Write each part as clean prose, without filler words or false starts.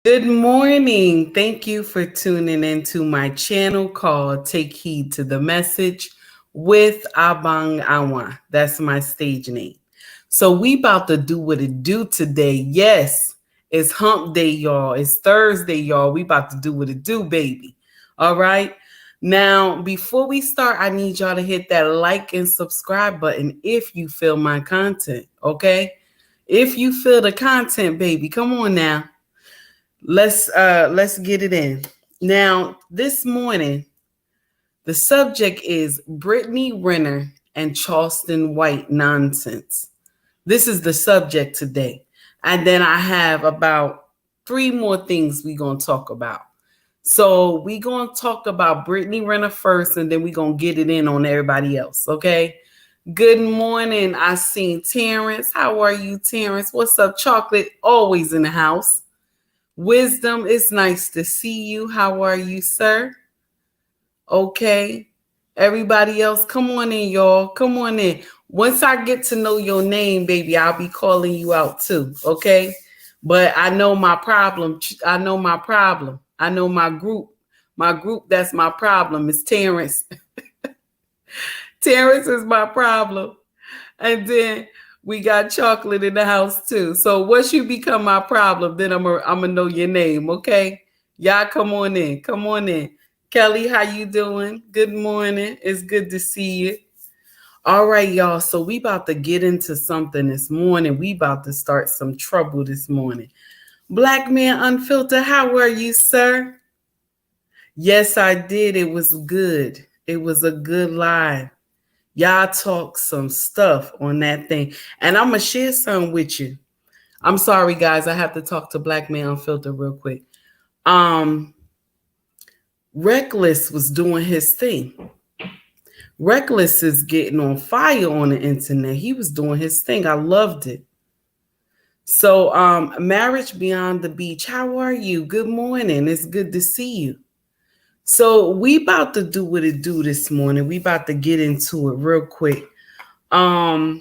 Good morning. Thank you for tuning into my channel called Take Heed to the Message with Abang Awa. That's my stage name. So we about to do what it do today. Yes, it's hump day, y'all. It's Thursday, y'all. We about to do what it do, baby. All right. Now, before we start, I need y'all to hit that like and subscribe button if you feel my content. Okay. If you feel the content, baby, come on now. Let's get it in. Now, this morning, the subject is Brittany Renner and Charleston White nonsense. This is the subject today. And then I have about three more things we're gonna talk about. So we're gonna talk about Brittany Renner first, and then we're gonna get it in on everybody else. Okay. Good morning. I seen Terrence. How are you, Terrence? What's up, Chocolate? Always in the house. Wisdom, it's nice to see you. How are you, sir? Okay. Everybody else, come on in, y'all. Come on in. Once I get to know your name, baby, I'll be calling you out too. Okay. But I know my problem. I know my problem. I know my group. My group, that's my problem. It's Terrence. Terrence is my problem. And then we got Chocolate in the house too. So once you become my problem, then I'm gonna know your name, okay? Y'all come on in. Come on in. Kelly, how you doing? Good morning. It's good to see you. All right, y'all. So we about to get into something this morning. We about to start some trouble this morning. Black Man Unfiltered, how are you, sir? Yes, I did. It was good. It was a good live. Y'all talk some stuff on that thing. And I'm going to share some with you. I'm sorry, guys. I have to talk to Black Man Unfiltered real quick. Reckless was doing his thing. Reckless is getting on fire on the internet. He was doing his thing. I loved it. So, Marriage Beyond the Beach, how are you? Good morning. It's good to see you. So we about to do what it do this morning. We about to get into it real quick. Now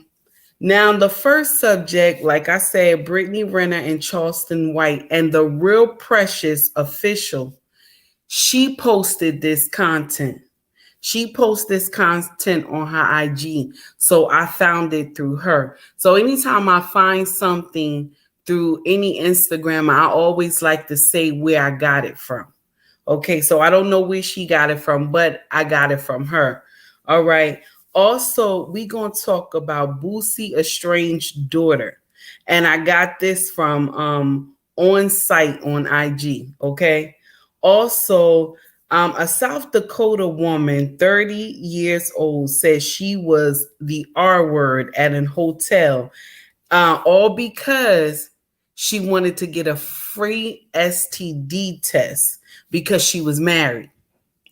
the first subject, like I said, Brittany Renner and Charleston White, and the Real Precious official, she posted this content. She posts this content on her IG. So I found it through her. So anytime I find something through any Instagram, I always like to say where I got it from. Okay, so I don't know where she got it from, but I got it from her. All right. Also, we going to talk about Boosie estranged daughter. And I got this from On Site on IG. Okay. Also, a South Dakota woman, 30 years old, says she was the R word at an hotel, all because she wanted to get a free STD test because she was married.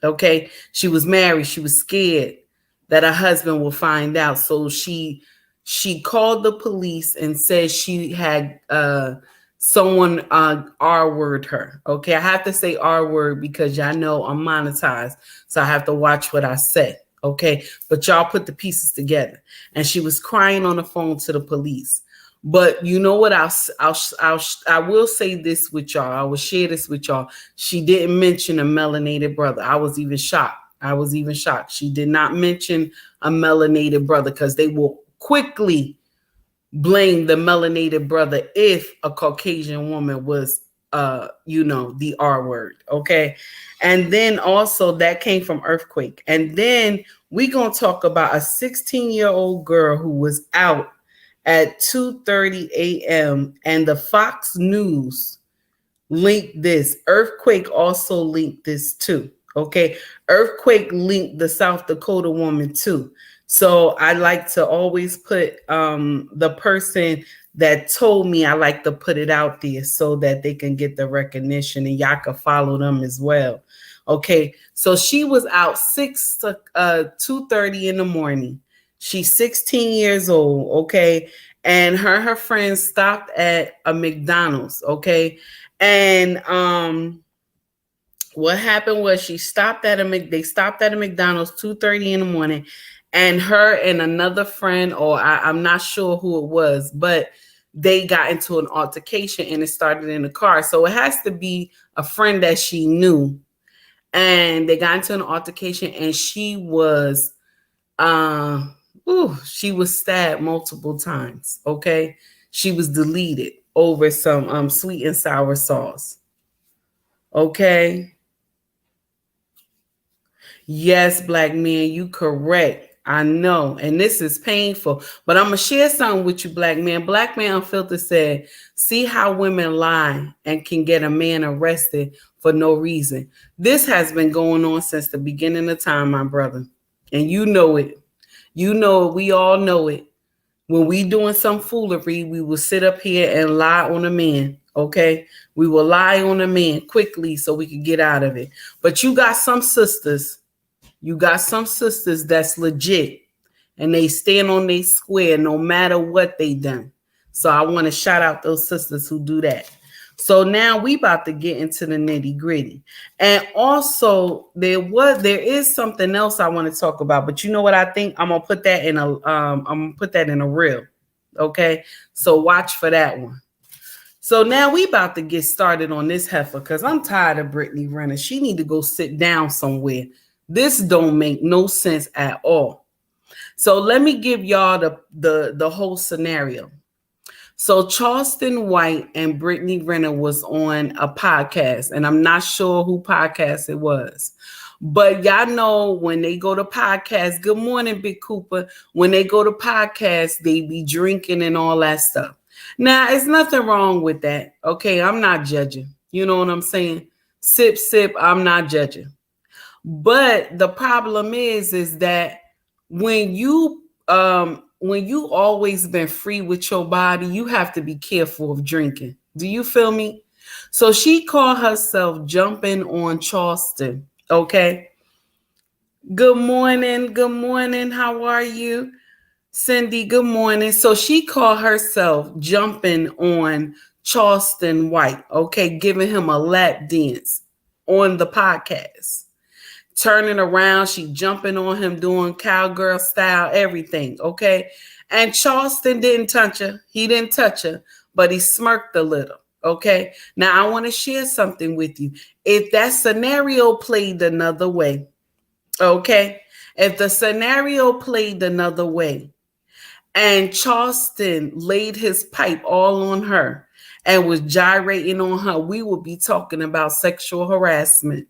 Okay. She was married. She was scared that her husband will find out. So she called the police and said she had someone R word her. Okay. I have to say R word because y'all know I'm monetized. So I have to watch what I say. Okay. But y'all put the pieces together. And she was crying on the phone to the police. But you know what? I will say this with y'all. I will share this with y'all. She didn't mention a melanated brother. I was even shocked. She did not mention a melanated brother because they will quickly blame the melanated brother if a Caucasian woman was, the R word. Okay. And then also that came from Earthquake. And then we going to talk about a 16-year-old girl who was out at 2:30 a.m. and the Fox News linked this. Earthquake also linked this too. Okay. Earthquake linked the South Dakota woman too. So I like to always put the person that told me, I like to put it out there so that they can get the recognition and y'all can follow them as well. Okay. So she was out 2:30 in the morning. She's 16 years old, okay? And her friends stopped at a McDonald's, okay? And what happened was they stopped at a McDonald's 2:30 in the morning, and her and another friend, or I'm not sure who it was, but they got into an altercation and it started in the car. So it has to be a friend that she knew. And they got into an altercation and she was she was stabbed multiple times. Okay. She was deleted over some sweet and sour sauce. Okay. Yes, black man, you correct. I know. And this is painful. But I'm going to share something with you, black man. Black Man Unfiltered said, see how women lie and can get a man arrested for no reason. This has been going on since the beginning of time, my brother. And you know it. You know it. We all know it. When we doing some foolery, we will sit up here and lie on a man. Okay. We will lie on a man quickly so we can get out of it. But you got some sisters. You got some sisters that's legit and they stand on their square no matter what they done. So I want to shout out those sisters who do that. So now we about to get into the nitty gritty. And also there is something else I want to talk about, but you know what I think? I'm going to put that in a reel. Okay. So watch for that one. So now we about to get started on this heifer because I'm tired of Brittany Renner. She need to go sit down somewhere. This don't make no sense at all. So let me give y'all the whole scenario. So Charleston White and Brittany Renner was on a podcast, and I'm not sure who podcast it was. But y'all know when they go to podcasts, good morning, Big Cooper. When they go to podcasts, they be drinking and all that stuff. Now, there's nothing wrong with that. Okay, I'm not judging. You know what I'm saying? Sip, sip, I'm not judging. But the problem is that when you always been free with your body, you have to be careful of drinking. Do you feel me? So she called herself jumping on Charleston. Okay. Good morning. Good morning. How are you? Cindy, good morning. So she called herself jumping on Charleston White. Okay. Giving him a lap dance on the podcast. Turning around, she jumping on him, doing cowgirl style, everything, okay? And Charleston didn't touch her. He didn't touch her, but he smirked a little, okay? Now, I want to share something with you. If that scenario played another way, okay? If the scenario played another way and Charleston laid his pipe all on her and was gyrating on her, we would be talking about sexual harassment.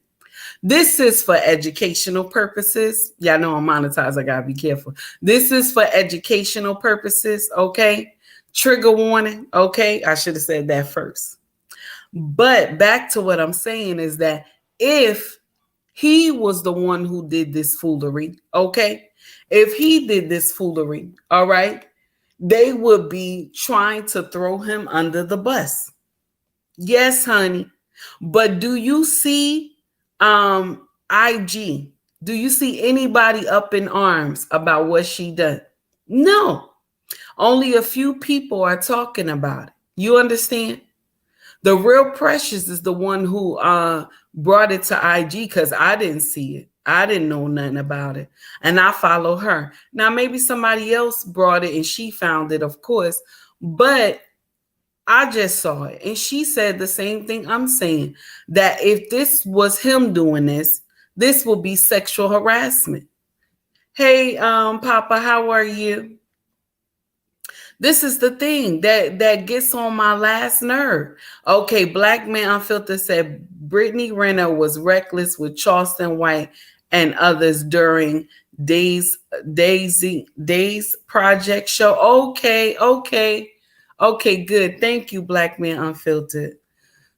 This is for educational purposes. Y'all know I'm monetized. I gotta be careful. This is for educational purposes. Okay. Trigger warning. Okay. I should have said that first. But back to what I'm saying is that if he was the one who did this foolery, okay, if he did this foolery, all right, they would be trying to throw him under the bus. Yes, honey. But do you see IG? Do you see anybody up in arms about what she done? No. Only a few people are talking about it. You understand? The real Precious is the one who brought it to IG because I didn't see it. I didn't know nothing about it. And I follow her. Now, maybe somebody else brought it and she found it, of course. But I just saw it. And she said the same thing I'm saying, that if this was him doing this, this will be sexual harassment. Hey, Papa, how are you? This is the thing that gets on my last nerve. Okay, Black Man Unfiltered said Brittany Renner was reckless with Charleston White and others during Days Project show. Okay, good. Thank you, Black Man Unfiltered.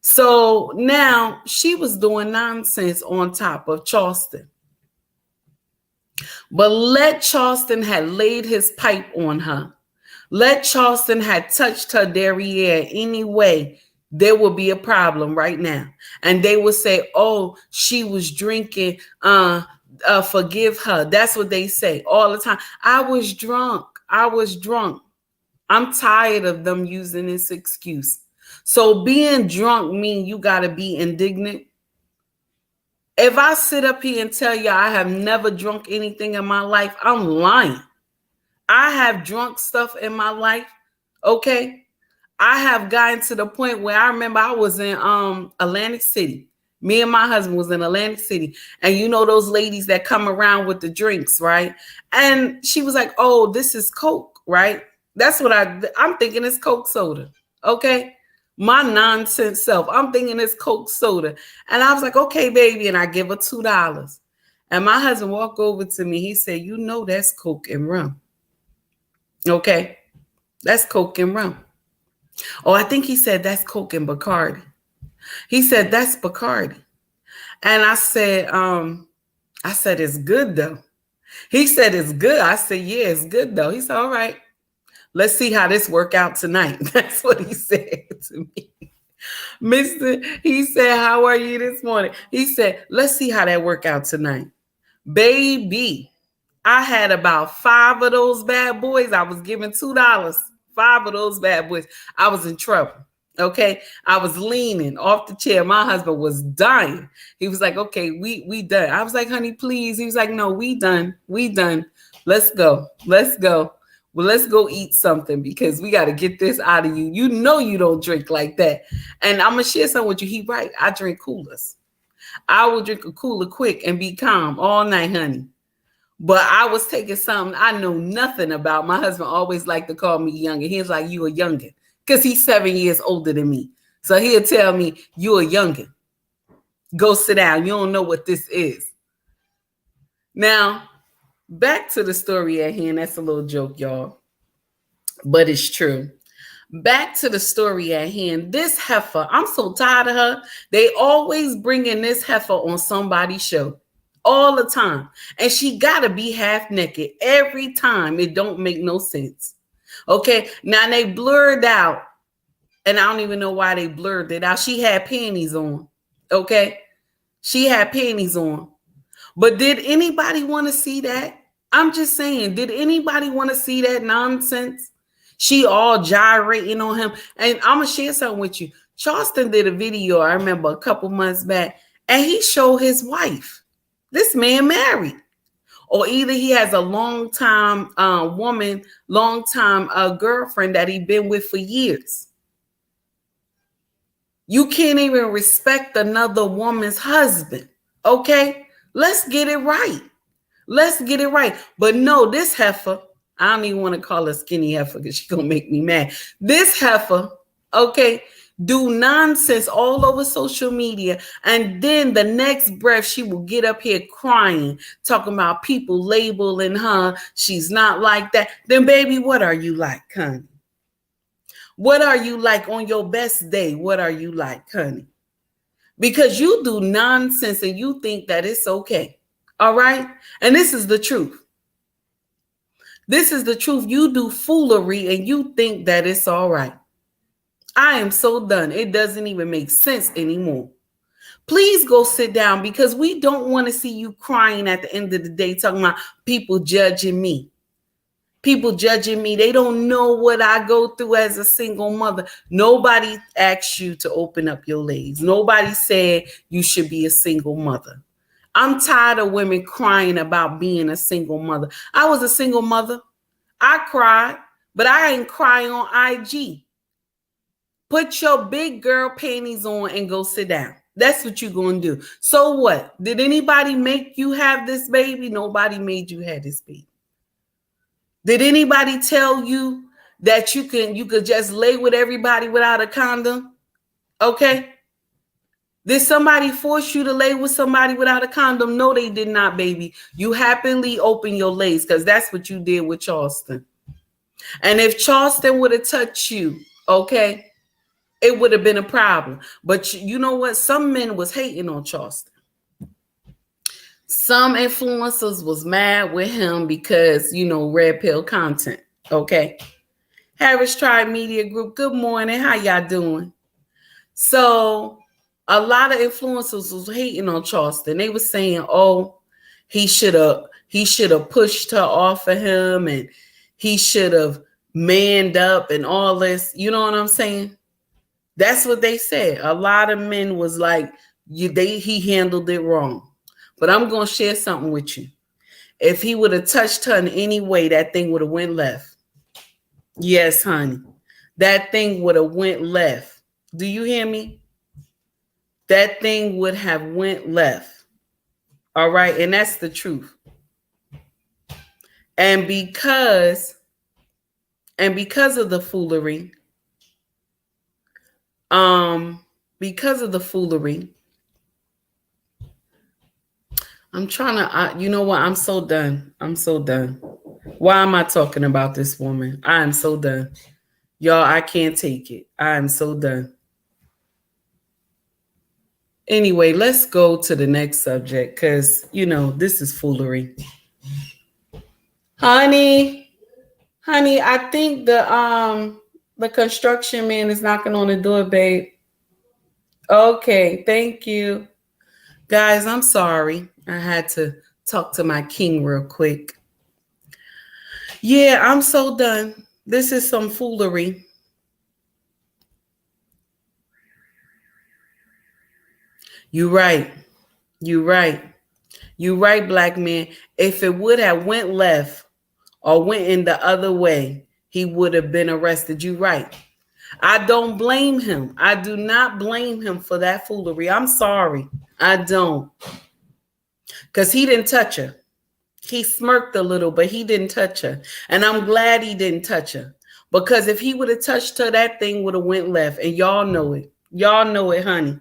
So now she was doing nonsense on top of Charleston. But let Charleston had laid his pipe on her. Let Charleston had touched her derriere anyway, there would be a problem right now. And they would say, oh, she was drinking, forgive her. That's what they say all the time. I was drunk. I'm tired of them using this excuse. So being drunk means you got to be indignant. If I sit up here and tell you I have never drunk anything in my life, I'm lying. I have drunk stuff in my life. Okay. I have gotten to the point where I remember I was in Atlantic City. Me and my husband was in Atlantic City. And you know those ladies that come around with the drinks, right? And she was like, "Oh, this is Coke," right? That's what I'm thinking it's Coke soda. Okay. My nonsense self. I'm thinking it's Coke soda. And I was like, "Okay, baby." And I give her $2. And my husband walked over to me. He said, "You know that's Coke and rum." Okay. That's Coke and rum. Oh, I think he said that's Coke and Bacardi. He said that's Bacardi. And I said, it's good though. He said it's good. I said, yeah, it's good though. He said, all right, let's see how this work out tonight. That's what he said to me. He said, how are you this morning? He said, let's see how that work out tonight. Baby, I had about 5 of those bad boys. I was giving $2. 5 of those bad boys. I was in trouble. Okay. I was leaning off the chair. My husband was dying. He was like, okay, we done. I was like, honey, please. He was like, no, we done. We done. Let's go. Let's go. Well, let's go eat something because we got to get this out of you. You know you don't drink like that. And I'm going to share something with you. He right. I drink coolers. I will drink a cooler quick and be calm all night, honey. But I was taking something I know nothing about. My husband always liked to call me younger. He was like, you a youngin', because he's 7 years older than me. So he'll tell me, you a youngin'. Go sit down. You don't know what this is. Now, back to the story at hand. That's a little joke, y'all. But it's true. Back to the story at hand. This heifer, I'm so tired of her. They always bring in this heifer on somebody's show. All the time. And she got to be half naked every time. It don't make no sense. Okay. Now they blurred out. And I don't even know why they blurred it out. She had panties on. Okay. She had panties on. But did anybody want to see that? I'm just saying, did anybody want to see that nonsense? She all gyrating on him. And I'm going to share something with you. Charleston did a video, I remember a couple months back, and he showed his wife. This man married, or either he has a long time woman, long time girlfriend that he been with for years. You can't even respect another woman's husband. Okay, let's get it right. Let's get it right. But no, this heifer, I don't even want to call her skinny heifer because she's gonna make me mad. This heifer, okay, do nonsense all over social media, and then the next breath she will get up here crying, talking about people labeling her she's not like that. Then baby, what are you like, honey? What are you like on your best day? What are you like, honey? Because you do nonsense and you think that it's okay. All right. And this is the truth. This is the truth. You do foolery and you think that it's all right. I am so done. It doesn't even make sense anymore. Please go sit down because we don't want to see you crying at the end of the day talking about people judging me. People judging me. They don't know what I go through as a single mother. Nobody asked you to open up your legs. Nobody said you should be a single mother. I'm tired of women crying about being a single mother. I was a single mother. I cried, but I ain't crying on IG. Put your big girl panties on and go sit down. That's what you're going to do. So what? Did anybody make you have this baby? Nobody made you have this baby. Did anybody tell you that you could just lay with everybody without a condom? Okay. Did somebody force you to lay with somebody without a condom? No, they did not, baby. You happily open your legs because that's what you did with Charleston. And if Charleston would have touched you, okay, it would have been a problem. But you know what? Some men was hating on Charleston. Some influencers was mad with him because, red pill content. Okay. Harris Tribe Media Group. Good morning. How y'all doing? So a lot of influencers was hating on Charleston. They were saying, oh, he should have pushed her off of him and he should have manned up and all this. You know what I'm saying? That's what they said. A lot of men was like, he handled it wrong. But I'm going to share something with you. If he would have touched her in any way, that thing would have went left. Yes, honey. that thing would have went left. Do you hear me? That thing would have went left. All right. And that's the truth. And because of the foolery, I'm trying to, you know what? I'm so done. Why am I talking about this woman? I am so done. Y'all, I can't take it. I am so done. Anyway, let's go to the next subject because, this is foolery. Honey, I think the construction man is knocking on the door, babe. Okay, thank you. Guys, I'm sorry. I had to talk to my king real quick. Yeah, I'm so done. This is some foolery. You right, black man. If it would have went left or went in the other way, he would have been arrested. You right. I don't blame him. I do not blame him for that foolery. I'm sorry. I don't. Because he didn't touch her. He smirked a little, but he didn't touch her. And I'm glad he didn't touch her. Because if he would have touched her, that thing would have went left. And y'all know it. Y'all know it, honey.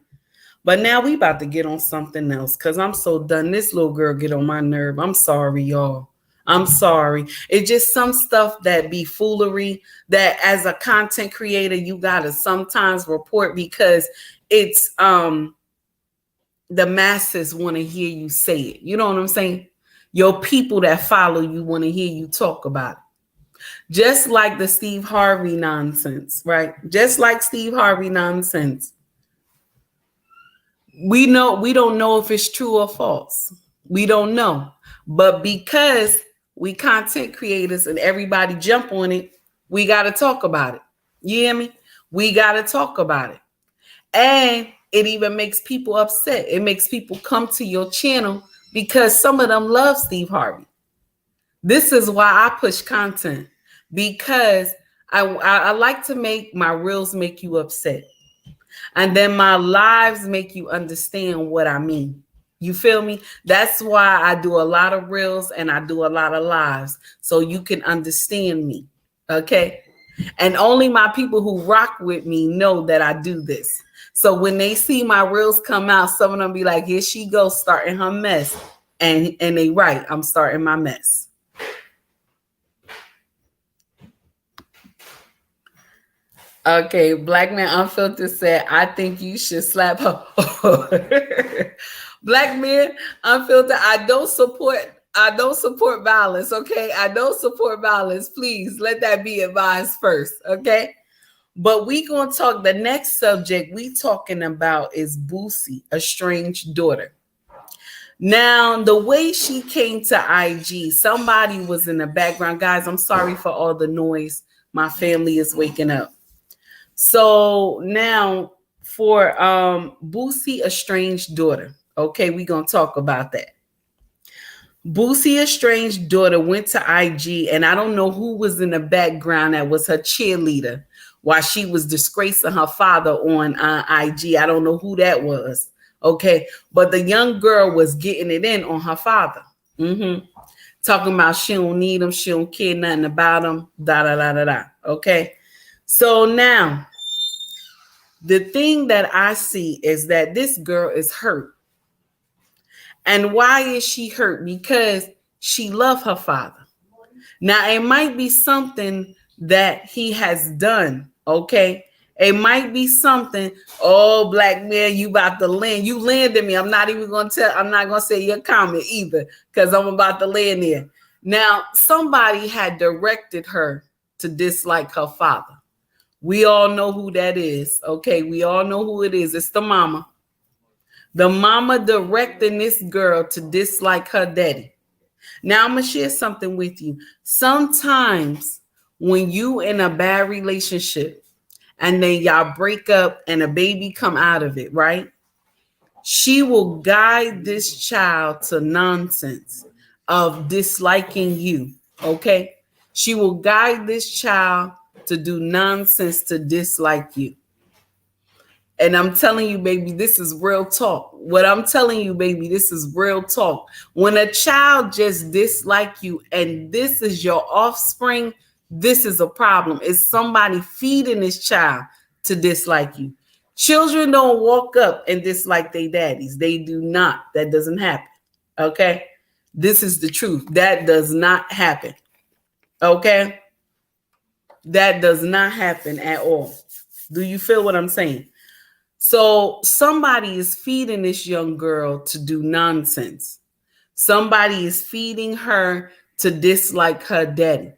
But now we about to get on something else because I'm so done. This little girl get on my nerve. I'm sorry, y'all. I'm sorry. It's just some stuff that be foolery that as a content creator, you got to sometimes report because it's the masses want to hear you say it. You know what I'm saying? Your people that follow you want to hear you talk about it. Just like the Steve Harvey nonsense, right? Just like Steve Harvey nonsense. We don't know if it's true or false. We don't know. But because we content creators and everybody jump on it, we got to talk about it. You hear me? We got to talk about it. And it even makes people upset. It makes people come to your channel because some of them love Steve Harvey. This is why I push content because I like to make my reels make you upset. And then my lives make you understand what I mean. You feel me? That's why I do a lot of reels and I do a lot of lives so you can understand me. Okay. And only my people who rock with me know that I do this. So when they see my reels come out, some of them be like, here she goes starting her mess. And they right, I'm starting my mess. Okay, Black Man Unfiltered said, I think you should slap her. Black Man Unfiltered, I don't support violence, okay? I don't support violence. Please let that be advised first, okay? But we gonna talk, the next subject we talking about is Boosie, estranged daughter. Now, the way she came to IG, somebody was in the background. Guys, I'm sorry for all the noise. My family is waking up. So now for Boosie estranged daughter. Okay, we're going to talk about that. Boosie estranged daughter went to IG, and I don't know who was in the background that was her cheerleader while she was disgracing her father on IG. I don't know who that was. Okay, but the young girl was getting it in on her father. Talking about she don't need him, she don't care nothing about him, Okay. So now, the thing that I see is that this girl is hurt. And why is she hurt? Because she loves her father. Now, it might be something that he has done, okay? It might be something, oh, Black Man, you about to land. You landed me. I'm not going to say your comment either because I'm about to land there. Now, somebody had directed her to dislike her father. We all know who that is. Okay, we all know who it is. It's the mama. The mama directing this girl to dislike her daddy. Now I'm going to share something with you. Sometimes when you in a bad relationship and then y'all break up and a baby come out of it, right? She will guide this child to nonsense of disliking you. Okay. She will guide this child to do nonsense to dislike you. And I'm telling you, baby, this is real talk. What I'm telling you, baby, this is real talk. When a child just dislike you and this is your offspring, this is a problem. It's somebody feeding this child to dislike you. Children don't walk up and dislike their daddies. They do not. That doesn't happen. Okay? This is the truth. That does not happen. Okay? That does not happen at all. Do you feel what I'm saying? So somebody is feeding this young girl to do nonsense. Somebody is feeding her to dislike her daddy.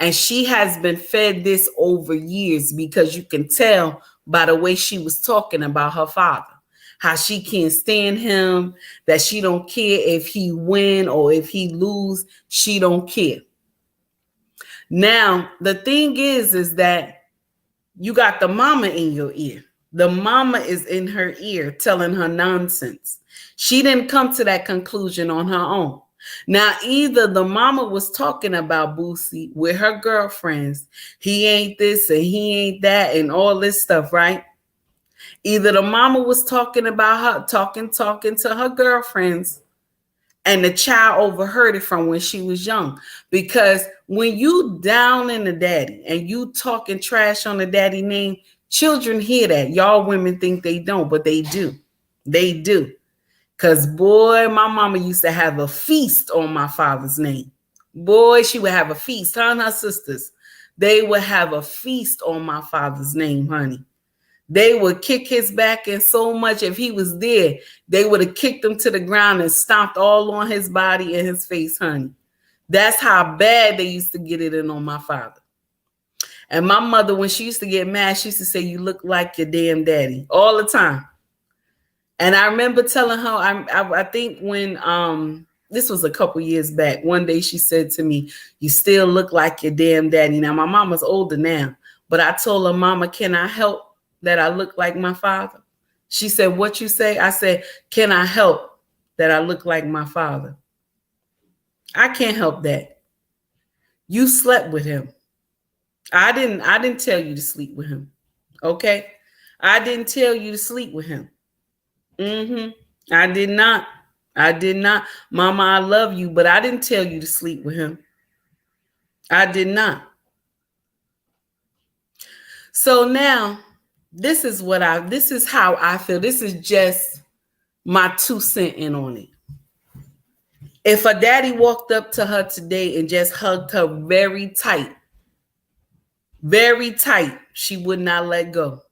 And she has been fed this over years, because you can tell by the way she was talking about her father, how she can't stand him, that she don't care if he win or if he lose, she don't care. Now, the thing is that you got the mama in your ear. The mama is in her ear telling her nonsense. She didn't come to that conclusion on her own. Now, either the mama was talking about Boosie with her girlfriends. He ain't this and he ain't that and all this stuff, right? Either the mama was talking about her, talking to her girlfriends, and the child overheard it from when she was young. Because when you down in the daddy and you talking trash on the daddy name, children hear that. Y'all women think they don't, but they do. They do. Because, boy, my mama used to have a feast on my father's name. Boy, she would have a feast. Her and her sisters, they would have a feast on my father's name, honey. They would kick his back, and so much, if he was there, they would have kicked him to the ground and stomped all on his body and his face, honey. That's how bad they used to get it in on my father. And my mother, when she used to get mad, she used to say, "You look like your damn daddy," all the time. And I remember telling her, I think when this was a couple years back, one day she said to me, "You still look like your damn daddy." Now, my mama's older now, but I told her, "Mama, can I help that I look like my father?" She said, "What you say?" I said, "Can I help that I look like my father?" I can't help that. You slept with him. I didn't tell you to sleep with him. Okay? I didn't tell you to sleep with him. I did not. I did not. Mama, I love you, but I didn't tell you to sleep with him. I did not. So now, this is how I feel. This is just my 2 cents in on it. If a daddy walked up to her today and just hugged her very tight, she would not let go.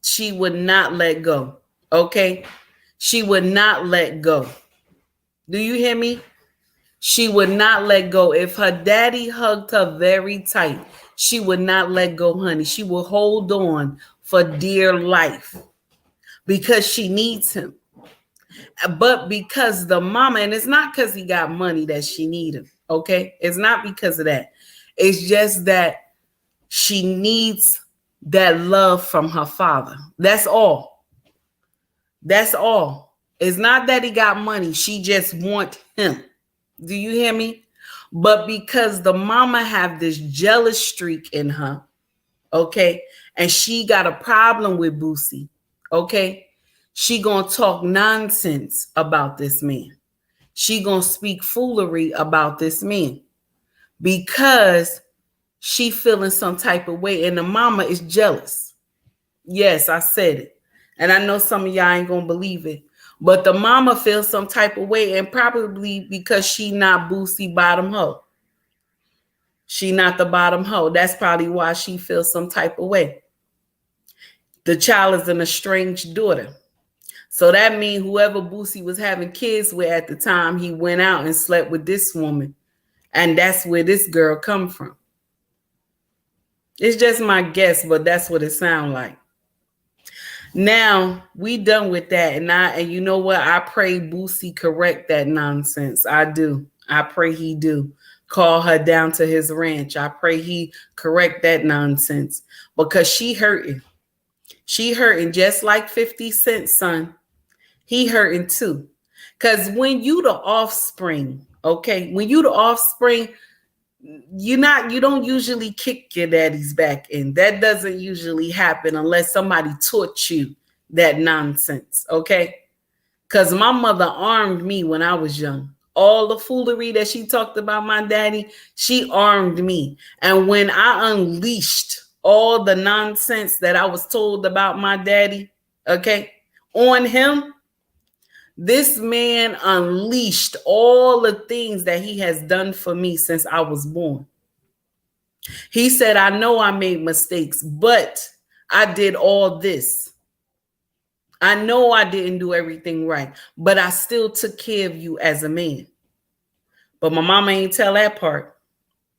She would not let go. Okay? She would not let go. Do you hear me? She would not let go. If her daddy hugged her very tight, she would not let go, honey. She will hold on for dear life because she needs him. But because the mama, and it's not because he got money that she needs him, okay? It's not because of that. It's just that she needs that love from her father. That's all. That's all. It's not that he got money. She just wants him. Do you hear me? But because the mama have this jealous streak in her, okay, and she got a problem with Boosie, okay, she gonna talk nonsense about this man. She gonna speak foolery about this man because she feeling some type of way, and the mama is jealous. Yes, I said it. And I know some of y'all ain't gonna believe it. But the mama feels some type of way, and probably because she not Boosie bottom hoe. She not the bottom hoe. That's probably why she feels some type of way. The child is an estranged daughter. So that means whoever Boosie was having kids with at the time, he went out and slept with this woman. And that's where this girl come from. It's just my guess, but that's what it sounds like. Now, we done with that. And you know what? I pray Boosie correct that nonsense. I do. I pray he do. Call her down to his ranch. I pray he correct that nonsense because she hurting. She hurting just like 50 Cent, son. He hurting too. Because when you the offspring, okay, when you the offspring, You don't usually kick your daddy's back in. That doesn't usually happen unless somebody taught you that nonsense, okay? Because my mother armed me when I was young. All the foolery that she talked about my daddy, she armed me. And when I unleashed all the nonsense that I was told about my daddy, okay, on him, this man unleashed all the things that he has done for me since I was born. He said, I know I made mistakes, but I did all this. I know I didn't do everything right, but I still took care of you as a man. But my mama ain't tell that part.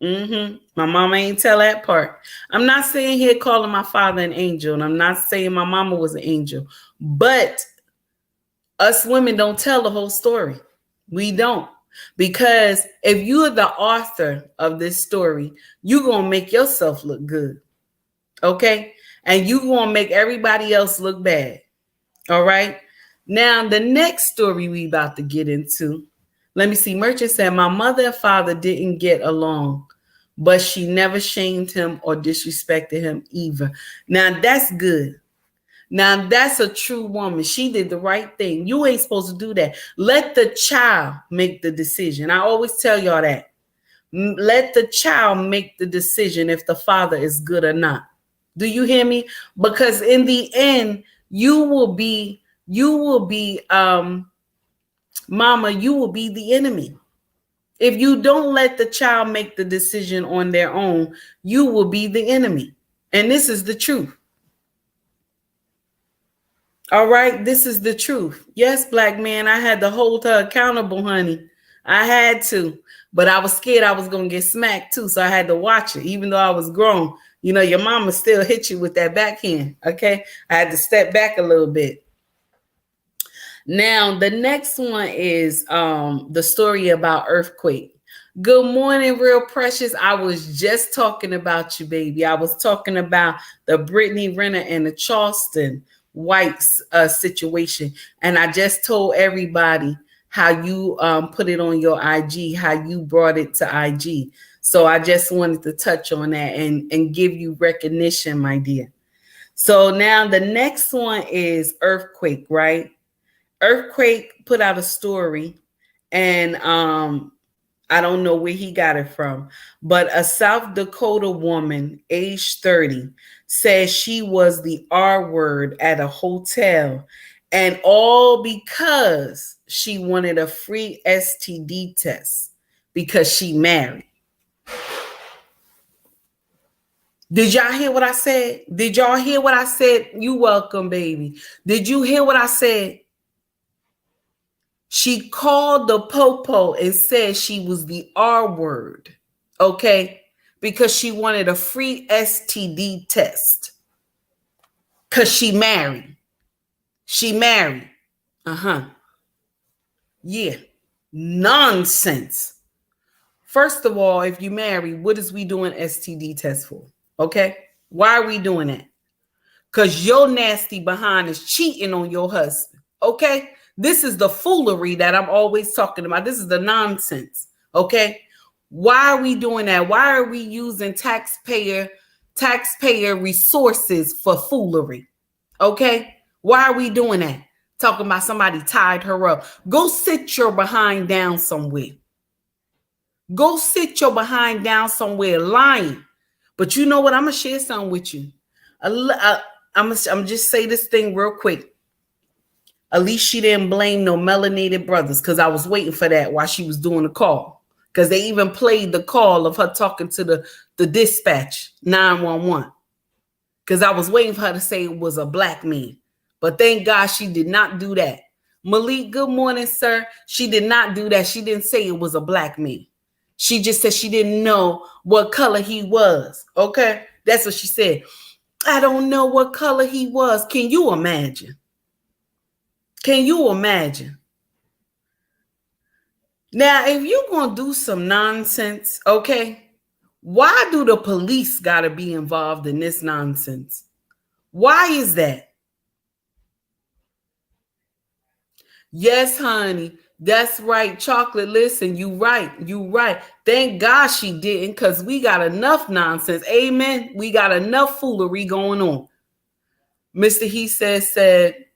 My mama ain't tell that part. I'm not saying here calling my father an angel, and I'm not saying my mama was an angel, but us women don't tell the whole story. We don't. Because if you're the author of this story, you're going to make yourself look good. Okay? And you're going to make everybody else look bad. All right? Now, the next story we about to get into, let me see. Merchant said, my mother and father didn't get along, but she never shamed him or disrespected him either. Now, that's good. Now, that's a true woman. She did the right thing. You ain't supposed to do that. Let the child make the decision. I always tell y'all that. Let the child make the decision if the father is good or not. Do you hear me? Because in the end, you will be, mama, you will be the enemy. If you don't let the child make the decision on their own, you will be the enemy. And this is the truth. All right, this is the truth. Yes, black man, I had to hold her accountable, honey. I had to, but I was scared I was going to get smacked too, so I had to watch it, even though I was grown. You know, your mama still hit you with that backhand, okay? I had to step back a little bit. Now, the next one is the story about earthquake. Good morning, real precious. I was just talking about you, baby. I was talking about the Brittany Renner and the Charleston White's situation. And I just told everybody how you put it on your IG, how you brought it to IG. So I just wanted to touch on that and give you recognition, my dear. So now the next one is earthquake, right? Earthquake put out a story, and I don't know where he got it from, but a South Dakota woman, age 30, says she was the R word at a hotel, and all because she wanted a free STD test because she married. Did y'all hear what I said? Did y'all hear what I said? You welcome, baby. Did you hear what I said? She called the popo and said she was the R word, okay? Because she wanted a free STD test. Because she married. She married. Yeah. Nonsense. First of all, if you marry, what is we doing STD test for? Okay? Why are we doing that? Because your nasty behind is cheating on your husband. Okay? This is the foolery that I'm always talking about. This is the nonsense. Okay? Why are we doing that? Why are we using taxpayer resources for foolery? Okay? Why are we doing that? Talking about somebody tied her up. Go sit your behind down somewhere. Go sit your behind down somewhere lying. But you know what? I'm going to share something with you. I'm just say this thing real quick. At least she didn't blame no melanated brothers, because I was waiting for that while she was doing the call. Because they even played the call of her talking to the dispatch, 911. Because I was waiting for her to say it was a black man. But thank God she did not do that. Malik, good morning, sir. She did not do that. She didn't say it was a black man. She just said she didn't know what color he was. Okay? That's what she said. I don't know what color he was. Can you imagine? Can you imagine? Now, if you're going to do some nonsense, okay, why do the police got to be involved in this nonsense? Why is that? Yes, honey. That's right, Chocolate. Listen, you right. You right. Thank God she didn't, because we got enough nonsense. Amen. We got enough foolery going on. Mr. He said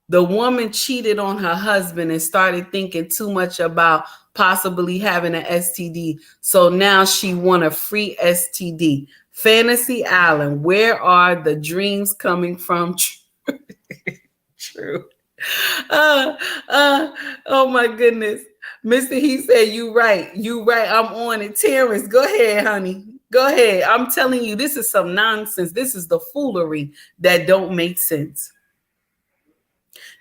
the woman cheated on her husband and started thinking too much about possibly having an STD. So now she want a free STD. Fantasy Island, where are the dreams coming from? True. Oh my goodness. Mr. He said, you right. You right. I'm on it. Terrence, go ahead, honey. Go ahead. I'm telling you, this is some nonsense. This is the foolery that don't make sense.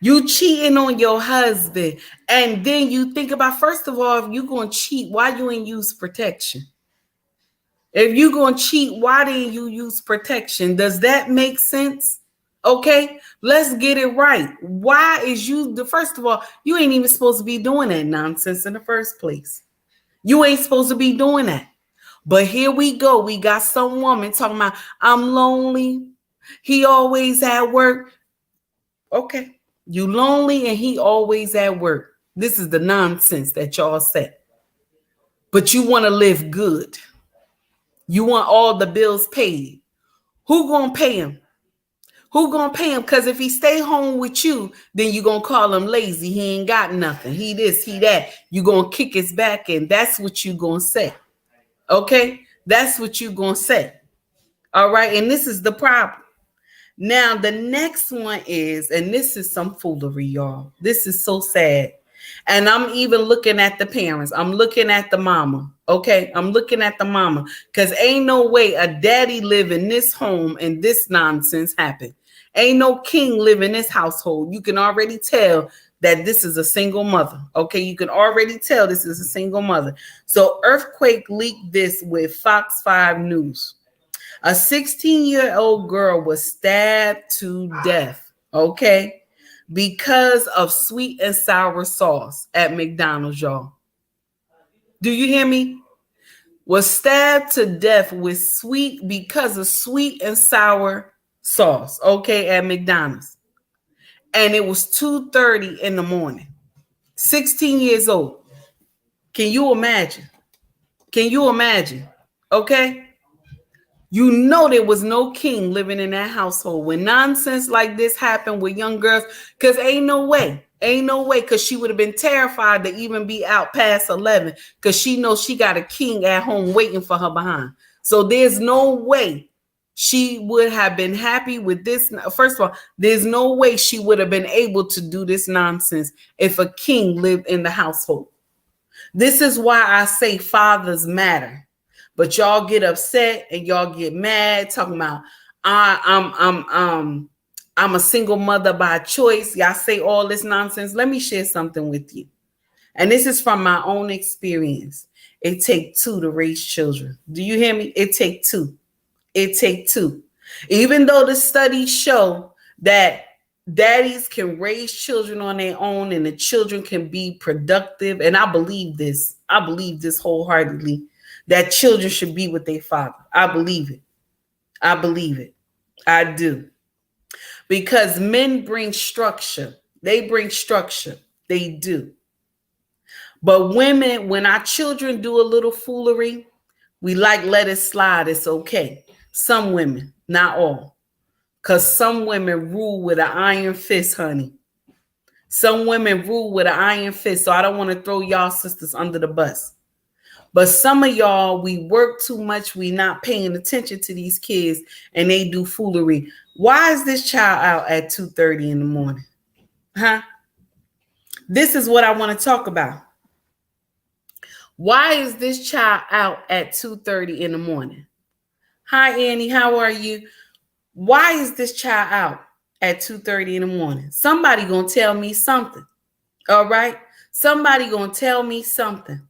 You cheating on your husband, and then you think about, first of all, if you're going to cheat, why you ain't use protection? If you're going to cheat, why didn't you use protection? Does that make sense? Okay, let's get it right. Why is first of all, you ain't even supposed to be doing that nonsense in the first place. You ain't supposed to be doing that. But here we go. We got some woman talking about, I'm lonely. He always at work. Okay. You lonely and he always at work. This is the nonsense that y'all say. But you want to live good. You want all the bills paid. Who gonna pay him? Who gonna pay him? Because if he stay home with you, then you gonna call him lazy. He ain't got nothing. He this, he that. You gonna kick his back in. That's what you gonna say. Okay? That's what you gonna say. All right? And this is the problem. Now, the next one is, and this is some foolery, y'all. This is so sad. And I'm even looking at the parents. I'm looking at the mama. Okay? I'm looking at the mama. Because ain't no way a daddy live in this home and this nonsense happen. Ain't no king live in this household. You can already tell that this is a single mother. Okay? You can already tell this is a single mother. So Earthquake leaked this with Fox 5 News. A 16-year-old girl was stabbed to death, okay, because of sweet and sour sauce at McDonald's, y'all. Do you hear me? Was stabbed to death because of sweet and sour sauce, okay, at McDonald's. And it was 2:30 in the morning. 16 years old. Can you imagine? Can you imagine? Okay? You know there was no king living in that household when nonsense like this happened with young girls, because ain't no way, because she would have been terrified to even be out past 11, because she knows she got a king at home waiting for her behind. So there's no way she would have been happy with this. First of all, there's no way she would have been able to do this nonsense if a king lived in the household. This is why I say fathers matter. But y'all get upset and y'all get mad talking about I'm a single mother by choice. Y'all say all this nonsense. Let me share something with you. And this is from my own experience. It takes two to raise children. Do you hear me? It takes two. It takes two. Even though the studies show that daddies can raise children on their own and the children can be productive. And I believe this. I believe this wholeheartedly. That children should be with their father. I believe it. I believe it. I do. Because men bring structure. They bring structure. They do. But women, when our children do a little foolery, we let it slide. It's okay. Some women, not all. Because some women rule with an iron fist, honey. Some women rule with an iron fist. So I don't want to throw y'all sisters under the bus. But some of y'all, we work too much. We not paying attention to these kids and they do foolery. Why is this child out at 2:30 in the morning? Huh? This is what I want to talk about. Why is this child out at 2:30 in the morning? Hi, Annie. How are you? Why is this child out at 2:30 in the morning? Somebody going to tell me something. All right? Somebody going to tell me something.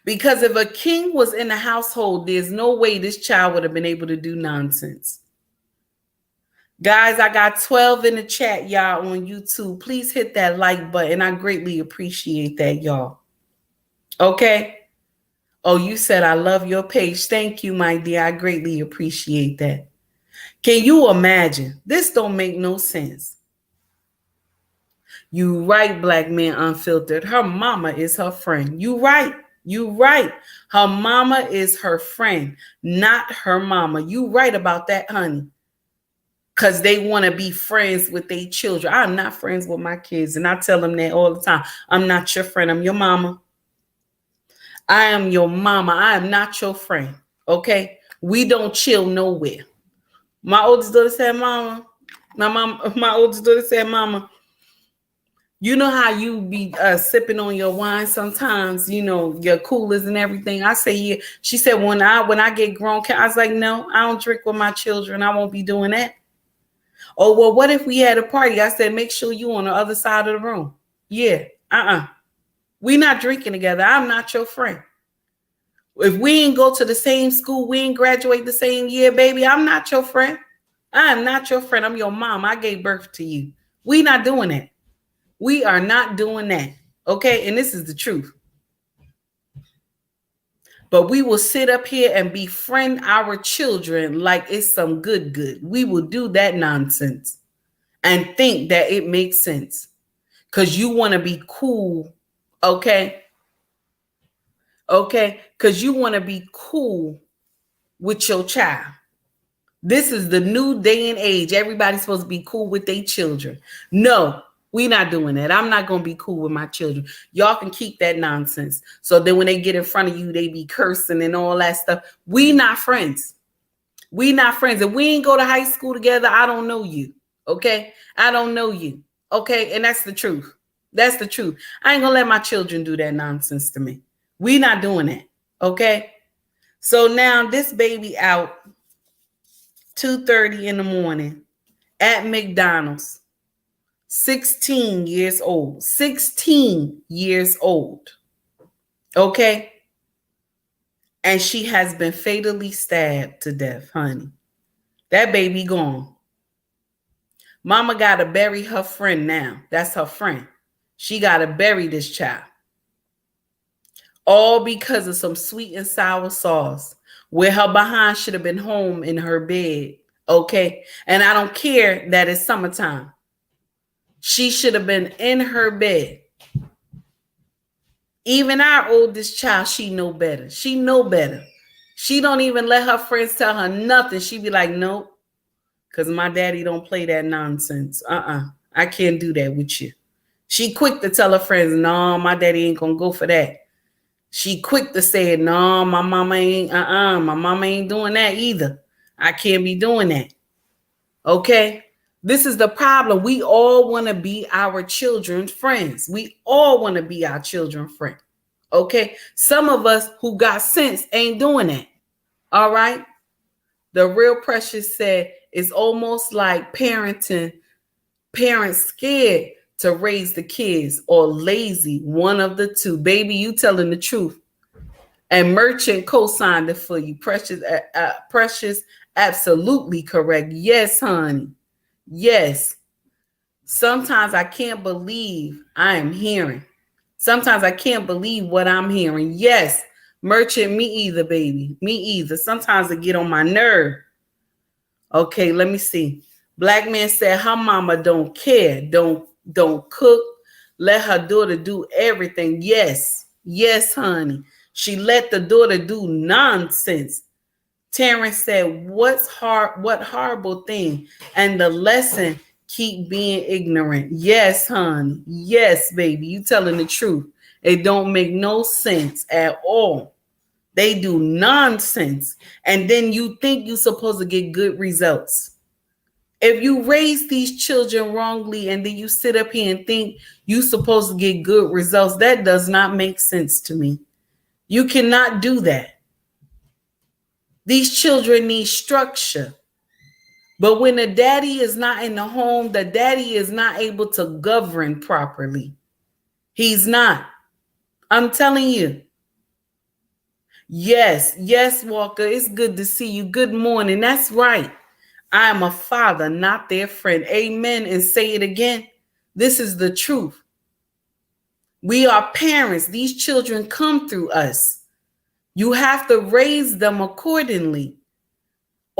Because if a king was in the household, there's no way this child would have been able to do nonsense. Guys, I got 12 in the chat, y'all, on YouTube. Please hit that like button. I greatly appreciate that, y'all. Okay? Oh, you said I love your page. Thank you, my dear. I greatly appreciate that. Can you imagine? This don't make no sense. You right, Black Man Unfiltered. Her mama is her friend. You right. You right. Her mama is her friend, not her mama. You right about that, honey. Because they want to be friends with their children. I'm not friends with my kids. And I tell them that all the time. I'm not your friend. I'm your mama. I am your mama. I am not your friend. Okay? We don't chill nowhere. My oldest daughter said, Mama. My oldest daughter said, Mama, you know how you be sipping on your wine sometimes, you know, your coolers and everything. I say, yeah. She said, when I get grown, I was like, no, I don't drink with my children. I won't be doing that. Oh, well, what if we had a party? I said, make sure you on the other side of the room. Yeah, we not drinking together. I'm not your friend. If we ain't go to the same school, we ain't graduate the same year, baby, I'm not your friend. I am not your friend. I'm your mom. I gave birth to you. We not doing that. We are not doing that. Okay. And this is the truth. But we will sit up here and befriend our children like it's some good. We will do that nonsense and think that it makes sense because you want to be cool. Okay. Okay. Because you want to be cool with your child. This is the new day and age. Everybody's supposed to be cool with their children. No. We not doing that. I'm not going to be cool with my children. Y'all can keep that nonsense. So then when they get in front of you, they be cursing and all that stuff. We not friends. We not friends. If we ain't go to high school together, I don't know you. Okay? I don't know you. Okay? And that's the truth. That's the truth. I ain't going to let my children do that nonsense to me. We not doing that. Okay? So now this baby out 2:30 in the morning at McDonald's. 16 years old. 16 years old. Okay? And she has been fatally stabbed to death, honey. That baby gone. Mama got to bury her friend now. That's her friend. She got to bury this child. All because of some sweet and sour sauce where her behind should have been home in her bed. Okay? And I don't care that it's summertime. She should have been in her bed. Even our oldest child, she know better. She know better. She don't even let her friends tell her nothing. She be like, nope, because my daddy don't play that nonsense. I can't do that with you. She quick to tell her friends, no, my daddy ain't gonna go for that. She quick to say, no, my mama ain't doing that either. I can't be doing that. Okay? This is the problem. We all want to be our children's friends. We all want to be our children's friend. Okay. Some of us who got sense ain't doing that. All right. The Real Precious said it's almost like parenting, parents scared to raise the kids or lazy, one of the two. Baby, you telling the truth. And Merchant co-signed it for you. Precious, absolutely correct. Yes, honey. Yes. Sometimes I can't believe I am hearing. Sometimes I can't believe what I'm hearing. Yes. Merchant, me either, baby. Me either. Sometimes it get on my nerve. Okay, let me see. Black Man said her mama don't care. Don't cook. Let her daughter do everything. Yes. Yes, honey. She let the daughter do nonsense. Terrence said, what horrible thing. And the lesson, keep being ignorant. Yes, honey. Yes, baby. You telling the truth. It don't make no sense at all. They do nonsense. And then you think you're supposed to get good results. If you raise these children wrongly and then you sit up here and think you're supposed to get good results, that does not make sense to me. You cannot do that. These children need structure. But when the daddy is not in the home, the daddy is not able to govern properly. He's not. I'm telling you. Yes, Walker. It's good to see you. Good morning. That's right. I am a father, not their friend. Amen. And say it again. This is the truth. We are parents. These children come through us. You have to raise them accordingly.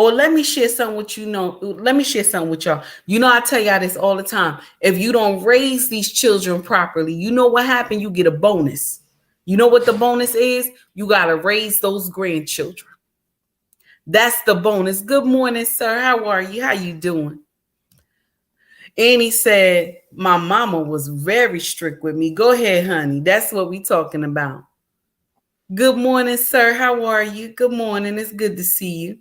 Or let me share something with you know. Let me share something with y'all. You know, I tell y'all this all the time. If you don't raise these children properly, you know what happened? You get a bonus. You know what the bonus is? You got to raise those grandchildren. That's the bonus. Good morning, sir. How are you? How you doing? Annie said, my mama was very strict with me. Go ahead, honey. That's what we talking about. Good morning, sir. How are you? Good morning. It's good to see you.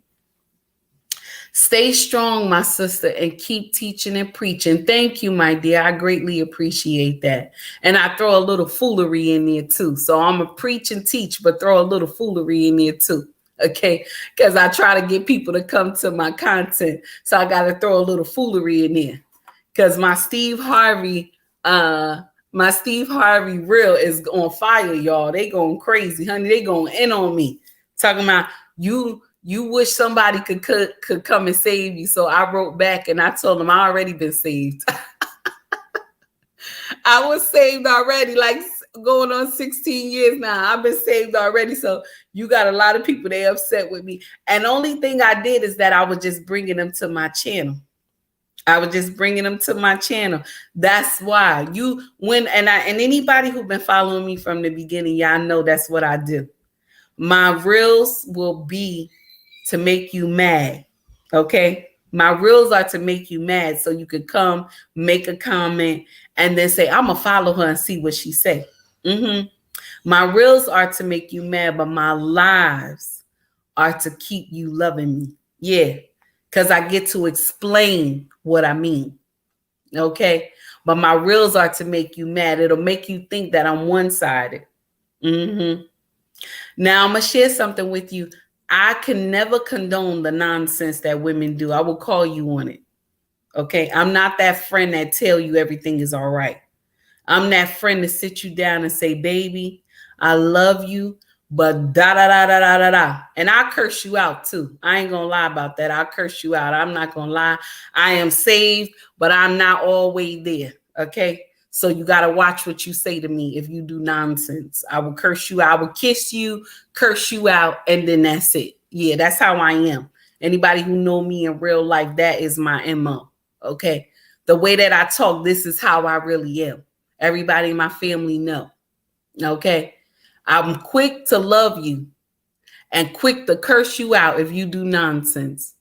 Stay strong, my sister, and keep teaching and preaching. Thank you, my dear. I greatly appreciate that. And I throw a little foolery in there too. So I'm a preach and teach, but throw a little foolery in there too. Okay, because I try to get people to come to my content. So I got to throw a little foolery in there. Because my Steve Harvey reel is on fire, y'all. They going crazy, honey. They going in on me. Talking about you wish somebody could come and save you. So I wrote back and I told them I already been saved. I was saved already, like going on 16 years now. I've been saved already. So you got a lot of people, they upset with me. And the only thing I did is that I was just bringing them to my channel. That's why and anybody who's been following me from the beginning, y'all know that's what I do. My reels will be to make you mad. Okay. My reels are to make you mad. So you could come make a comment and then say, I'm going to follow her and see what she say. My reels are to make you mad, but my lives are to keep you loving me. Yeah. Because I get to explain what I mean. Okay. But my reels are to make you mad. It'll make you think that I'm one-sided. Now I'm going to share something with you. I can never condone the nonsense that women do. I will call you on it. Okay. I'm not that friend that tell you everything is all right. I'm that friend to sit you down and say, baby, I love you, but da da da da da da da. And I'll curse you out too. I ain't gonna lie about that. I'll curse you out. I'm not gonna lie. I am saved, but I'm not always there. Okay. So you got to watch what you say to me if you do nonsense. I will curse you out. I will kiss you, curse you out, and then that's it. Yeah, that's how I am. Anybody who know me in real life, that is my MO. Okay. The way that I talk, this is how I really am. Everybody in my family know. Okay. I'm quick to love you and quick to curse you out if you do nonsense.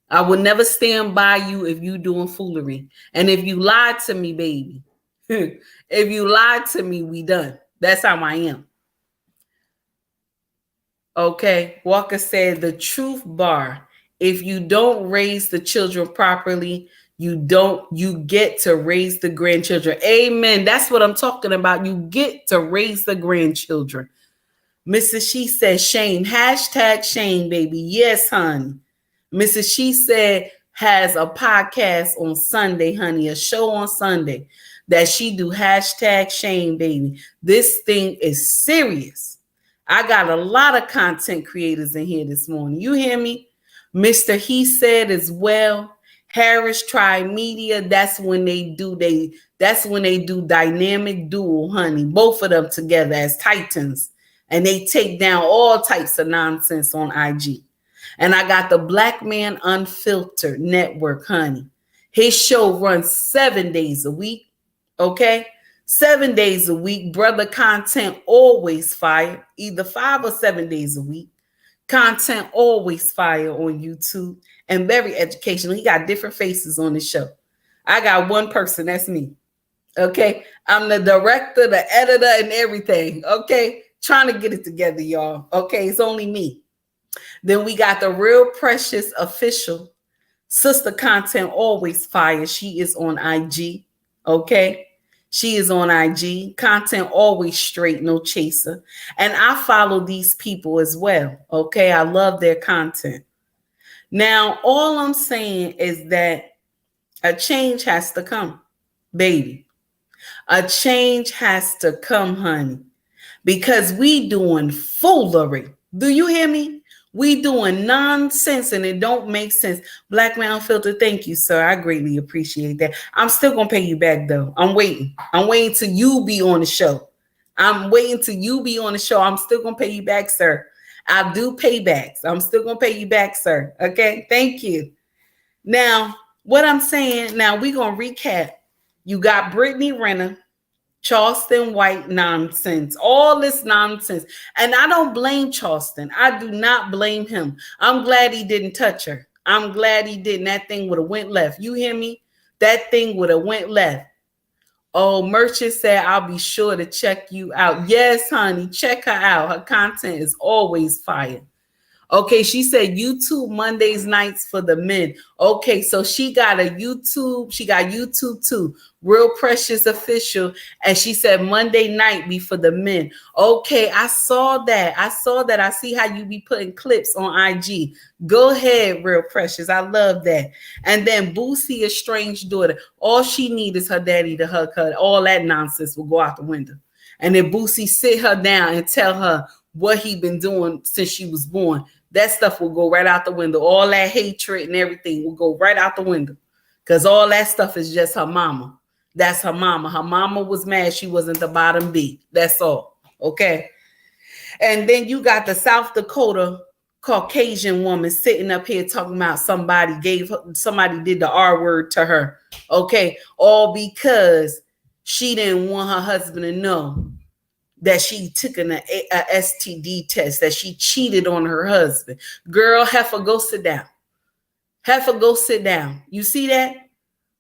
I will never stand by you if you doing foolery. And if you lied to me, baby, if you lied to me, we done. That's how I am. Okay. Walker said the truth bar. If you don't raise the children properly, you get to raise the grandchildren. Amen. That's what I'm talking about. You get to raise the grandchildren. Mrs. She said shame. Hashtag shame, baby. Yes, honey. Mrs. She said has a podcast on Sunday, honey, a show on Sunday that she do hashtag shame, baby. This thing is serious. I got a lot of content creators in here this morning. You hear me? Mr. He said as well. Harris Tri-Media, that's when they do dynamic duo, honey. Both of them together as titans. And they take down all types of nonsense on IG. And I got the Black Man Unfiltered Network, honey. His show runs 7 days a week. Okay? 7 days a week. Brother content always fire. Either 5 or 7 days a week. Content always fire on YouTube. And very educational. He got different faces on the show. I got one person. That's me. Okay? I'm the director, the editor, and everything. Okay? Trying to get it together, y'all. Okay? It's only me. Then we got the Real Precious Official. Sister content always fire. She is on IG. Okay. She is on IG. Content always straight, no chaser. And I follow these people as well. Okay. I love their content. Now, all I'm saying is that a change has to come, baby. A change has to come, honey, because we doing foolery. Do you hear me? We doing nonsense and it don't make sense. Black Man Unfiltered, thank you, sir. I greatly appreciate that. I'm still going to pay you back, though. I'm waiting till you be on the show. I'm still going to pay you back, sir. I'll do paybacks. I'm still going to pay you back, sir. Okay. Thank you. Now, what I'm saying, now we're going to recap. You got Brittany Renner, Charleston White nonsense, all this nonsense. And I don't blame Charleston. I do not blame him. I'm glad he didn't touch her. I'm glad he didn't. That thing would have went left. You hear me? That thing would have went left. Oh, Merchant said, I'll be sure to check you out. Yes, honey, check her out. Her content is always fire. Okay, she said YouTube Mondays nights for the men. Okay, so she got a YouTube. She got YouTube too. Real Precious Official. And she said Monday night be for the men. Okay, I saw that. I see how you be putting clips on IG. Go ahead, Real Precious. I love that. And then Boosie, a strange daughter. All she needs is her daddy to hug her. All that nonsense will go out the window. And then Boosie sit her down and tell her what he been doing since she was born. That stuff will go right out the window. All that hatred and everything will go right out the window. Because all that stuff is just her mama. That's her mama. Her mama was mad she wasn't the bottom B. That's all. Okay. And then you got the South Dakota Caucasian woman sitting up here talking about somebody did the R word to her. Okay. All because she didn't want her husband to know that she took a STD test, that she cheated on her husband. Girl, heifer, go sit down. Heifer, go sit down. You see that?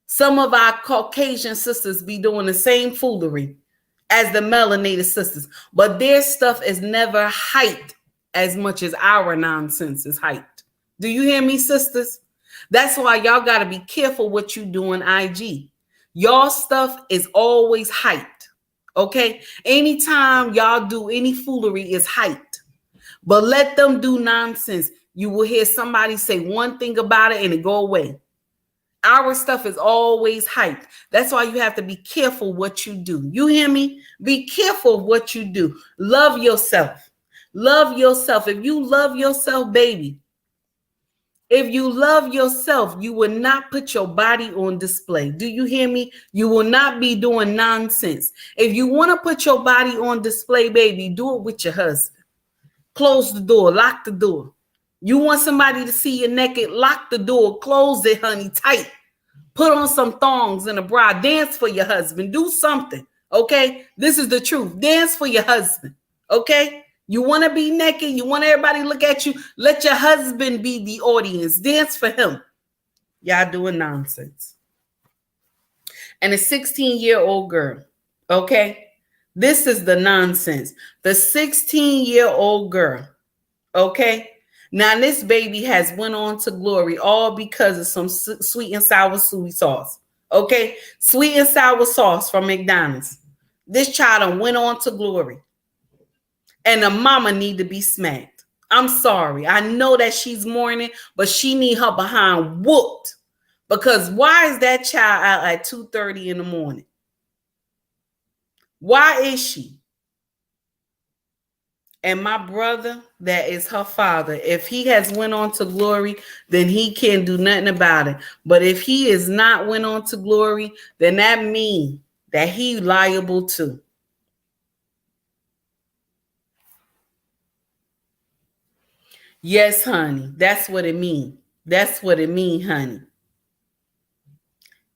Some of our Caucasian sisters be doing the same foolery as the melanated sisters, but their stuff is never hyped as much as our nonsense is hyped. Do you hear me, sisters? That's why y'all got to be careful what you do on IG. Y'all stuff is always hyped. Okay, anytime y'all do any foolery is hyped, but let them do nonsense. You will hear somebody say one thing about it and it go away. Our stuff is always hyped. That's why you have to be careful what you do. You hear me? Be careful what you do. Love yourself. Love yourself. If you love yourself, baby, if you love yourself, you will not put your body on display. Do you hear me? You will not be doing nonsense. If you want to put your body on display, baby, do it with your husband. Close the door, lock the door. You want somebody to see you naked, lock the door, close it, honey, tight. Put on some thongs and a bra, dance for your husband, do something, okay? This is the truth. Dance for your husband, okay? You want to be naked. You want everybody to look at you. Let your husband be the audience. Dance for him. Y'all doing nonsense. And a 16-year-old girl. Okay. This is the nonsense. The 16-year-old girl. Okay. Now this baby has went on to glory all because of some sweet and sour soy sauce. Okay. Sweet and sour sauce from McDonald's. This child went on to glory. And the mama need to be smacked. I'm sorry. I know that she's mourning, but she need her behind whooped. Because why is that child out at 2:30 in the morning? Why is she? And my brother, that is her father. If he has went on to glory, then he can't do nothing about it. But if he is not went on to glory, then that means that he liable too. Yes, honey. That's what it means. That's what it means, honey.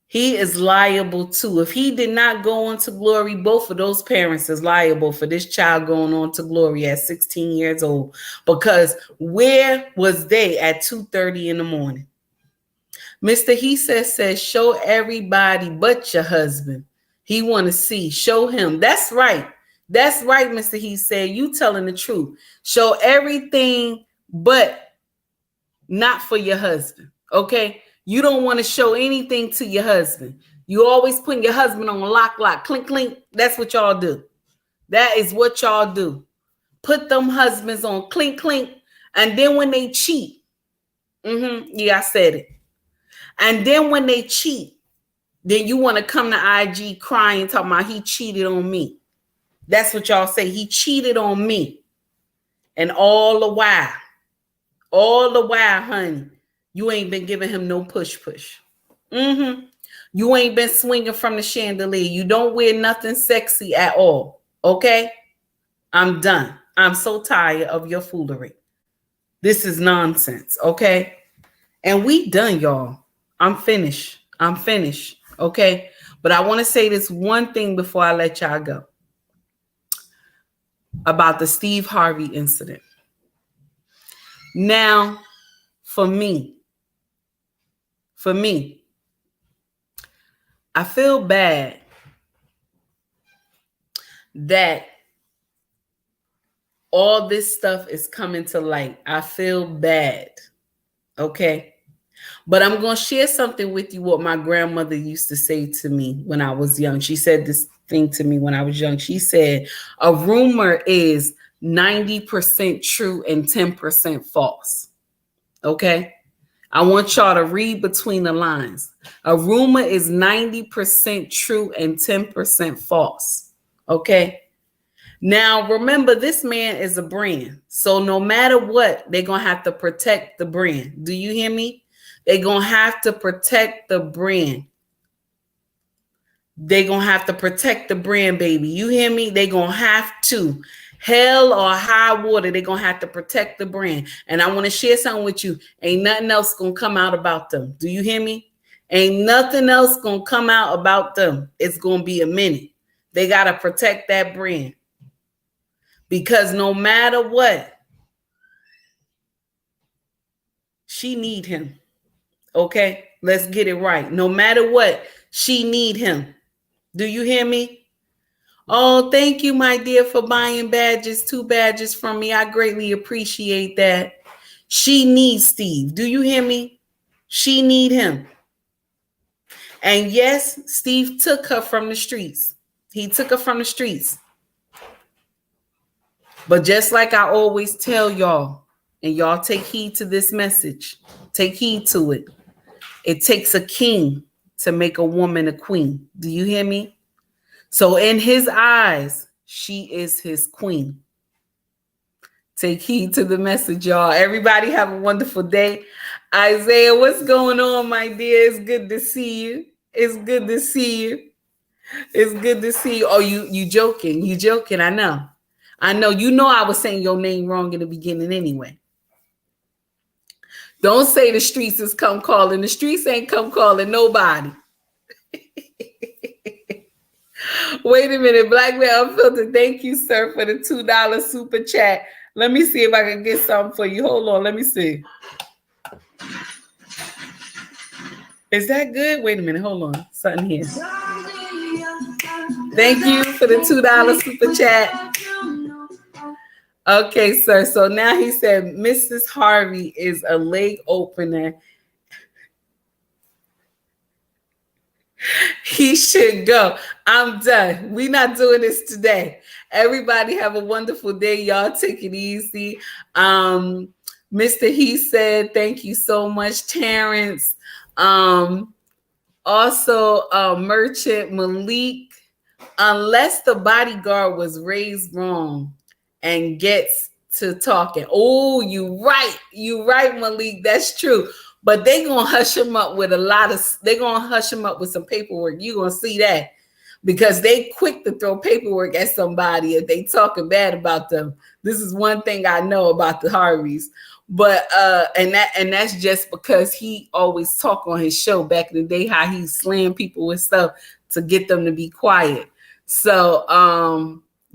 He is liable too. If he did not go on to glory, both of those parents is liable for this child going on to glory at 16 years old. Because where was they at 2:30 in the morning? Mr. He says, show everybody but your husband. He want to see. Show him. That's right. That's right, Mr. He said. You telling the truth. Show everything but not for your husband. Okay? You don't want to show anything to your husband. You always putting your husband on lock, clink, clink. That's what y'all do. That is what y'all do. Put them husbands on clink, clink. And then when they cheat, yeah, I said it. And then when they cheat, then you want to come to IG crying, talking about he cheated on me. That's what y'all say. He cheated on me. And all the while, honey, you ain't been giving him no push. You ain't been swinging from the chandelier. You don't wear nothing sexy at all. Okay? I'm done. I'm so tired of your foolery. This is nonsense, okay? And we done, y'all. I'm finished. Okay? But I want to say this one thing before I let y'all go about the Steve Harvey incident. Now, for me, I feel bad that all this stuff is coming to light. I feel bad. Okay. But I'm going to share something with you what my grandmother used to say to me when I was young. She said this thing to me when I was young. She said, a rumor is 90% true and 10% false. Okay. I want y'all to read between the lines. A rumor is 90% true and 10% false. Okay. Now, remember, this man is a brand. So no matter what, they're going to have to protect the brand. Do you hear me? They're going to have to protect the brand. They're going to have to protect the brand, baby. You hear me? They're going to have to. Hell or high water, they're going to have to protect the brand. And I want to share something with you. Ain't nothing else going to come out about them. Do you hear me? Ain't nothing else going to come out about them. It's going to be a minute. They got to protect that brand. Because no matter what, she need him. Okay, let's get it right. No matter what, she need him. Do you hear me? Oh, thank you, my dear, for buying badges, 2 badges from me. I greatly appreciate that. She needs Steve. Do you hear me? She need him. And yes, Steve took her from the streets. He took her from the streets. But just like I always tell y'all, and y'all take heed to this message, take heed to it. It takes a king to make a woman a queen. Do you hear me? So in his eyes, she is his queen. Take heed to the message, y'all. Everybody have a wonderful day. Isaiah, what's going on, my dear? It's good to see you. It's good to see you. It's good to see you. Oh, you joking. You joking. I know. You know I was saying your name wrong in the beginning anyway. Don't say the streets is come calling. The streets ain't come calling nobody. Wait a minute. Black Man Unfiltered. Thank you, sir, for the $2 super chat. Let me see if I can get something for you. Hold on. Let me see. Is that good? Wait a minute. Hold on. Something here. Thank you for the $2 super chat. Okay, sir. So now he said Mrs. Harvey is a leg opener. He should go. I'm done. We're not doing this today. Everybody have a wonderful day. Y'all take it easy. Mr. He said, thank you so much, Terrence. Also, Merchant Malik, unless the bodyguard was raised wrong and gets to talking. Oh, you right, Malik. That's true. But they gonna hush him up with some paperwork. You gonna see that because they quick to throw paperwork at somebody if they talking bad about them. This is one thing I know about the Harveys. But and that's just because he always talk on his show back in the day how he slammed people with stuff to get them to be quiet. So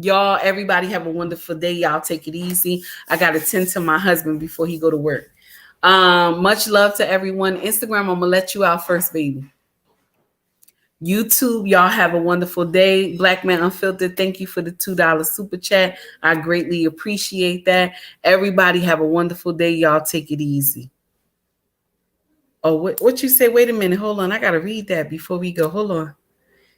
y'all, everybody have a wonderful day. Y'all take it easy. I gotta tend to my husband before he go to work. Much love to everyone. Instagram, I'm gonna let you out first, baby. YouTube, y'all have a wonderful day. Black Man Unfiltered, thank you for the $2 super chat. I greatly appreciate that. Everybody have a wonderful day. Y'all take it easy. Oh, what you say? Wait a minute. Hold on. I got to read that before we go. Hold on.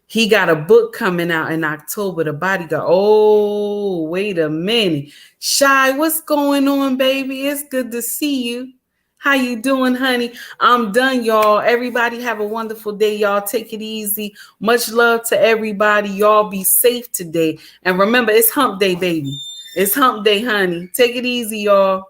He got a book coming out in October, The Bodyguard. Oh, wait a minute. Shy, what's going on, baby? It's good to see you. How you doing, honey? I'm done, y'all. Everybody have a wonderful day. Y'all take it easy. Much love to everybody. Y'all be safe today. And remember, it's hump day, baby. It's hump day, honey. Take it easy, y'all.